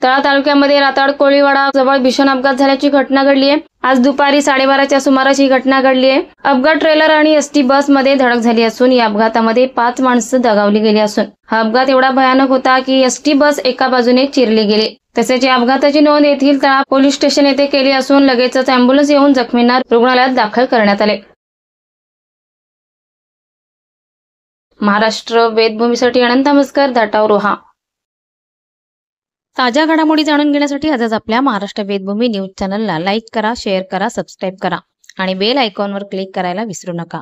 तळा तालुक्यामध्ये राताड कोळीवाडा जवळ भीषण अपघात झाल्याची घटना घडली आहे। आज दुपारी 12:30च्या सुमारास ही घटना घडली आहे। अपघात ट्रेलर आणि एसटी बस मध्ये धडक झाली असून या अपघातामध्ये 5 माणसं दगावली गेली असून हा अपघात एवढा भयानक होता की एसटी बस एका बाजूने चिरली गेली। तसेच या अपघाताची नोंद येथील तळा पोलीस स्टेशन येथे केली असून लगेचच अँब्युलन्स येऊन जखमींना रुग्णालयात दाखल करण्यात आले। महाराष्ट्र वेदभूमीसाठी अनंत मस्कर, दाटाव, रोहा। ताज्या घडामोडी जाणून घेण्यासाठी आजच आपल्या महाराष्ट्र वेदभूमी न्यूज चॅनलला लाईक करा, शेअर करा, सबस्क्राईब करा आणि बेल आयकॉनवर क्लिक करायला विसरू नका।